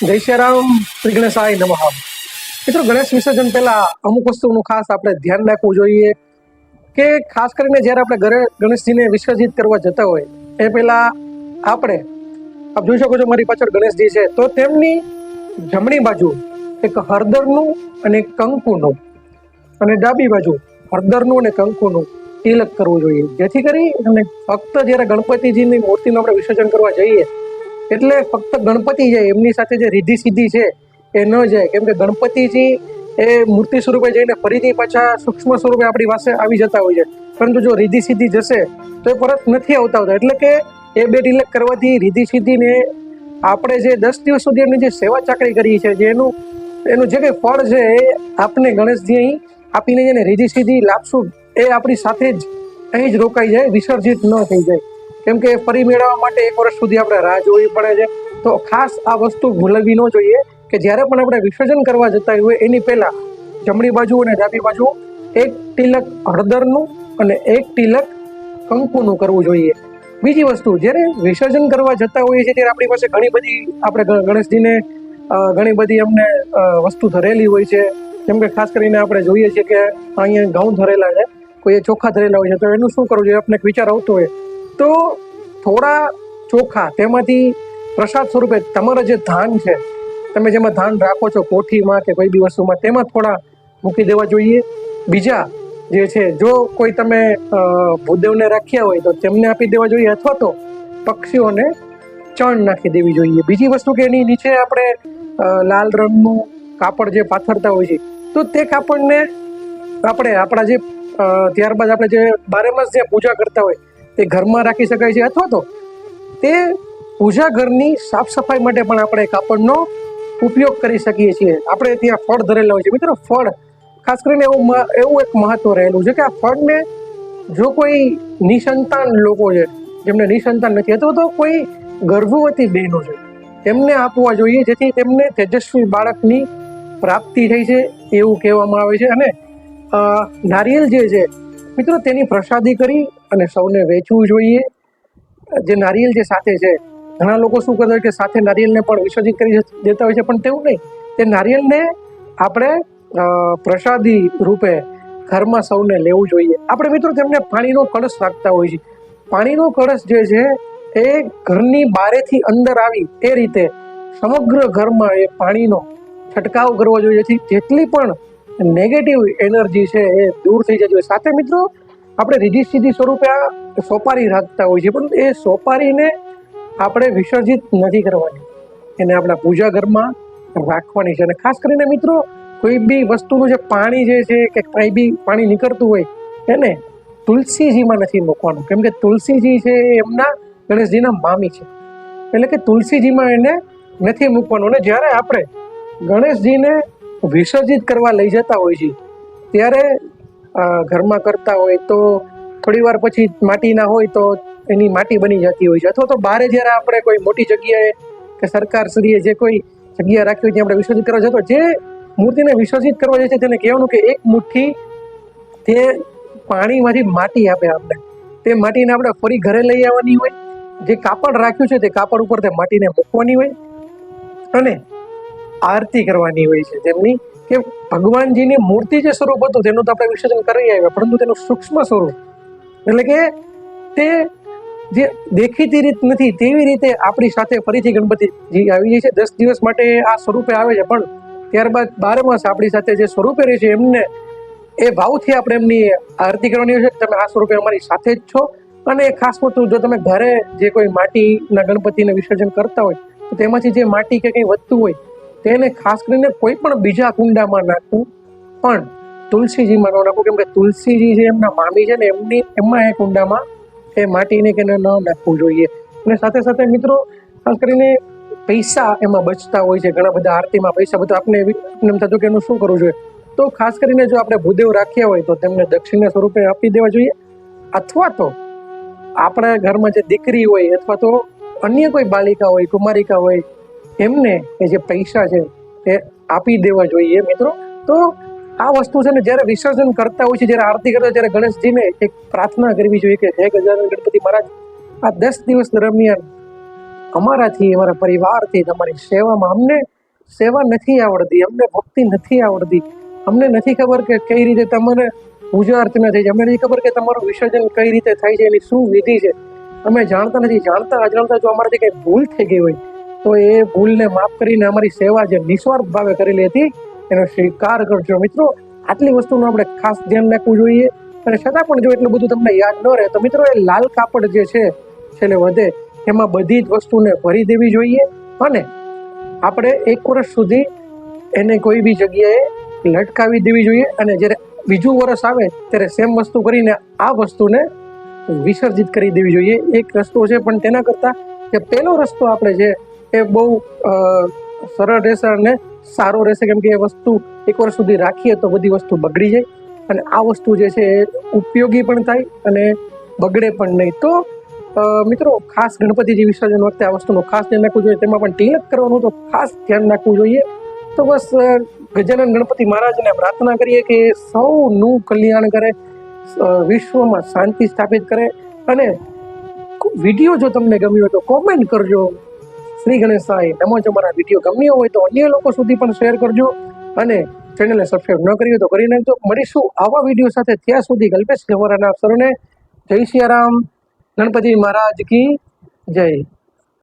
જય શ્રી રામ, શ્રી ગણેશાય નમઃ. મિત્રો, ગણેશ વિસર્જન પહેલા અમુક વસ્તુનું ખાસ આપણે ધ્યાન રાખવું જોઈએ કે ખાસ કરીને જ્યારે આપણે ઘરે ગણેશજીને વિસર્જિત કરવા જતા હોય એ પહેલા આપણે આપ જોઈ શકો છો મારી પાછળ ગણેશજી છે, તો તેમની જમણી બાજુ એક હળદરનું અને એક કંકુનું અને ડાબી બાજુ હળદરનું અને કંકુનું તિલક કરવું જોઈએ, જેથી કરી અને ફક્ત જ્યારે ગણપતિજીની મૂર્તિનું આપણે વિસર્જન કરવા જઈએ એટલે ફક્ત ગણપતિ જાય, એમની સાથે જે રિદ્ધિ સિદ્ધિ છે એ ન જાય. કેમ કે ગણપતિજી એ મૂર્તિ સ્વરૂપે જઈને ફરીથી પાછા સૂક્ષ્મ સ્વરૂપે આપણી પાસે આવી જતા હોય છે, પરંતુ જો રિદ્ધિ સિદ્ધિ જશે તો એ પરત નથી આવતા હોતા. એટલે કે એ બે તિલક કરવાથી રિદ્ધિ સિદ્ધિને આપણે જે 10 દિવસ સુધી એમની જે સેવા ચાકરી કરી છે, જે એનું જે કંઈ ફળ છે એ આપને ગણેશજી અહીં આપીને જેને રિદ્ધિ સિદ્ધિ લાભશું એ આપણી સાથે જ અહીં જ રોકાઈ જાય, વિસર્જિત ન થઈ જાય. કેમ કે ફરી મેળવવા માટે 1 વર્ષ સુધી આપણે રાહ જોવી પડે છે. તો ખાસ આ વસ્તુ ભૂલવી ન જોઈએ કે જ્યારે પણ આપણે વિસર્જન કરવા જતા હોય એની પહેલા જમણી બાજુ અને ડાબી બાજુ એક તિલક હળદરનું અને એક તિલક કંકુનું કરવું જોઈએ. બીજી વસ્તુ, જ્યારે વિસર્જન કરવા જતા હોઈએ છીએ ત્યારે આપણી પાસે ઘણી બધી આપણે ગણેશજીને ઘણી બધી અમને વસ્તુ ધરેલી હોય છે. જેમ કે ખાસ કરીને આપણે જોઈએ છીએ કે અહીંયા ઘઉં ધરેલા છે, કોઈ ચોખા ધરેલા હોય છે, તો એનું શું કરવું જોઈએ આપણે એક વિચાર આવતો હોય તો થોડા ચોખા તેમાંથી પ્રસાદ સ્વરૂપે તમારા જે ધાન છે, તમે જેમાં ધાન રાખો છો કોઠીમાં કે કોઈ બી વસ્તુમાં, તેમાં થોડા મૂકી દેવા જોઈએ. બીજા જે છે, જો કોઈ તમે ભૂદેવને રાખ્યા હોય તો તેમને આપી દેવા જોઈએ, અથવા તો પક્ષીઓને ચણ નાખી દેવી જોઈએ. બીજી વસ્તુ કે એની નીચે આપણે લાલ રંગનું કાપડ જે પાથરતા હોય છે, તો તે કાપડને આપણે આપણા જે ત્યારબાદ આપણે જે બારેમાસ જે પૂજા કરતા હોય તે ઘરમાં રાખી શકાય છે, અથવા તો તે પૂજા ઘરની સાફ સફાઈ માટે પણ આપણે કાપડનો ઉપયોગ કરી શકીએ છીએ. આપણે ત્યાં ફળ ધરેલા હોય છે. મિત્રો, ફળ ખાસ કરીને એવું એક મહત્વ રહેલું છે કે આ ફળને જો કોઈ નિસંતાન લોકો છે, જેમને નિસંતાન નથી, અથવા તો કોઈ ગર્ભવતી બહેનો છે, તેમને આપવા જોઈએ, જેથી તેમને તેજસ્વી બાળકની પ્રાપ્તિ થઈ છે એવું કહેવામાં આવે છે. અને નારિયેલ જે છે મિત્રો, તેની પ્રસાદી કરી અને સૌને વેચવું જોઈએ. જે નારિયેલ જે સાથે છે, ઘણા લોકો શું કરતા હોય કે સાથે નારિયેલને પણ વિસર્જિત કરી દેતા હોય છે, પણ તેવું નહીં. તે નારિયેલને આપણે પ્રસાદી રૂપે ઘરમાં સૌને લેવું જોઈએ. આપણે મિત્રો તેમને પાણીનો કળશ રાખતા હોય છે. પાણીનો કળશ જે છે એ ઘરની બારેથી અંદર આવી એ રીતે સમગ્ર ઘરમાં એ પાણીનો છંટકાવ કરવો જોઈએ, જેટલી પણ નેગેટિવ એનર્જી છે એ દૂર થઈ જતી હોય. સાથે મિત્રો આપણે રિદ્ધિ સિદ્ધિ સ્વરૂપે આ સોપારી રાખતા હોય છે, પણ એ સોપારીને આપણે વિસર્જિત નથી કરવાની, એને આપણા પૂજા ઘરમાં રાખવાની છે. અને ખાસ કરીને મિત્રો કોઈ બી વસ્તુનું જે પાણી જે છે કે કંઈ બી પાણી નીકળતું હોય એને તુલસીજીમાં નથી મૂકવાનું. કેમ કે તુલસીજી છે એમના ગણેશજીના મામી છે, એટલે કે તુલસીજીમાં એને નથી મૂકવાનું. અને જ્યારે આપણે ગણેશજીને વિસર્જિત કરવા લઈ જતા હોય છે ત્યારે ઘરમાં કરતા હોય તો થોડી વાર પછી માટીના હોય તો એની માટી બની જતી હોય છે, અથવા તો બહાર જ્યારે આપણે કોઈ મોટી જગ્યાએ કે સરકારશ્રીએ જે કોઈ જગ્યા રાખી હોય ત્યાં આપણે વિસર્જિત કરવા જતો, જે મૂર્તિને વિસર્જિત કરવા જાય છે તેને કહેવાનું કે એક મુઠ્ઠી તે પાણીમાંથી માટી આપે આપણે, તે માટીને આપણે ફરી ઘરે લઈ આવવાની હોય. જે કાપડ રાખ્યું છે તે કાપડ ઉપર તે માટીને મૂકવાની હોય અને આરતી કરવાની હોય છે તેમની, કે ભગવાનજીની મૂર્તિ જે સ્વરૂપ હતું તેનું તો આપણે વિસર્જન કરી આવ્યા, પરંતુ તેનું સૂક્ષ્મ સ્વરૂપ, એટલે કે તે જે દેખીતી રીત નથી તેવી રીતે આપણી સાથે ફરીથી ગણપતિજી આવી જાય છે. 10 દિવસ માટે આ સ્વરૂપે આવે છે, પણ ત્યારબાદ 12 માસ આપણી સાથે જે સ્વરૂપે રહે છે એમને એ ભાવથી આપણે એમની આરતી કરવાની હોય છે. તમે આ સ્વરૂપે અમારી સાથે જ છો. અને ખાસ વસ્તુ, જો તમે ઘરે જે કોઈ માટીના ગણપતિને વિસર્જન કરતા હોય તો તેમાંથી જે માટી કે કંઈ વધતું હોય તેને ખાસ કરીને કોઈ પણ બીજા કુંડામાં નાખવું, પણ તુલસીજીમાં ન નાખવું. કેમ કે તુલસીજી જે એમના મામી છે ને એમાં એ કુંડામાં એ માટીને કે ન નાખવું જોઈએ. અને સાથે સાથે મિત્રો ખાસ કરીને પૈસા એમાં બચતા હોય છે, ઘણા બધા આરતીમાં પૈસા બધા આપણે એમ થતું કે એનું શું કરવું જોઈએ, તો ખાસ કરીને જો આપણે ભૂદેવ રાખ્યા હોય તો તેમને દક્ષિણા સ્વરૂપે આપી દેવા જોઈએ, અથવા તો આપણા ઘરમાં જે દીકરી હોય અથવા તો અન્ય કોઈ બાલિકા હોય, કુમારિકા હોય, એમને એ જે પૈસા છે એ આપી દેવા જોઈએ મિત્રો. તો આ વસ્તુ છે ને, જ્યારે વિસર્જન કરતા હોય છે, જ્યારે આરતી કરતા હોય ત્યારે ગણેશજીને એક પ્રાર્થના કરવી જોઈએ કે હે ગજાનન ગણપતિ મહારાજ, આ 10 દિવસ દરમિયાન અમારાથી, અમારા પરિવારથી, તમારી સેવામાં અમને સેવા નથી આવડતી, અમને ભક્તિ નથી આવડતી, અમને નથી ખબર કે કઈ રીતે તમને પૂજા અર્ચના થઈ છે, અમને નથી ખબર કે તમારું વિસર્જન કઈ રીતે થાય છે, એની શું વિધિ છે, અમે જાણતા નથી. જાણતા અજાણતા જો અમારાથી કઈ ભૂલ થઈ ગઈ હોય તો એ ભૂલને માફ કરીને અમારી સેવા જે નિસ્વાર્થ ભાવે કરેલી હતી એનો સ્વીકાર કરજો. મિત્રો, આટલી વસ્તુનું આપણે ખાસ ધ્યાન રાખવું જોઈએ. અને છતાં પણ જો એટલું બધું તમને યાદ ન રહે તો મિત્રો, એ લાલ કાપડ જે છે છેલ્લે વધે એમાં બધી જ વસ્તુને ભરી દેવી જોઈએ અને આપણે 1 વર્ષ સુધી એને કોઈ બી જગ્યાએ લટકાવી દેવી જોઈએ. અને જ્યારે બીજું વર્ષ આવે ત્યારે સેમ વસ્તુ કરીને આ વસ્તુને વિસર્જિત કરી દેવી જોઈએ. એક રસ્તો છે, પણ તેના કરતાં જે પહેલો રસ્તો આપણે છે એ બહુ સરળ રહેશે અને સારો રહેશે, કેમ કે એ વસ્તુ 1 વર્ષ સુધી રાખીએ તો બધી વસ્તુ બગડી જાય અને આ વસ્તુ જે છે એ ઉપયોગી પણ થાય અને બગડે પણ નહીં. તો મિત્રો, ખાસ ગણપતિજી વિસર્જન વખતે આ વસ્તુનું ખાસ ધ્યાન રાખવું જોઈએ. તેમાં પણ તિલક કરવાનું તો ખાસ ધ્યાન રાખવું જોઈએ. તો બસ ગજાનન ગણપતિ મહારાજને પ્રાર્થના કરીએ કે સૌનું કલ્યાણ કરે, વિશ્વમાં શાંતિ સ્થાપિત કરે. અને વિડીયો જો તમને ગમ્યો હોય તો કોમેન્ટ કરજો શ્રી ગણેશાય નમો. જો મારા વિડીયો ગમ્યો હોય તો અન્ય લોકો સુધી પણ શેર કરજો અને ચેનલને સબસ્ક્રાઇબ ન કરી હોય તો કરી નાખજો. મળીશું આવા વિડીયો સાથે. ત્યાં સુધી કલ્પેશ ગવરાના સરોને જય સિયારામ. ગણપતિ મહારાજ કી જય.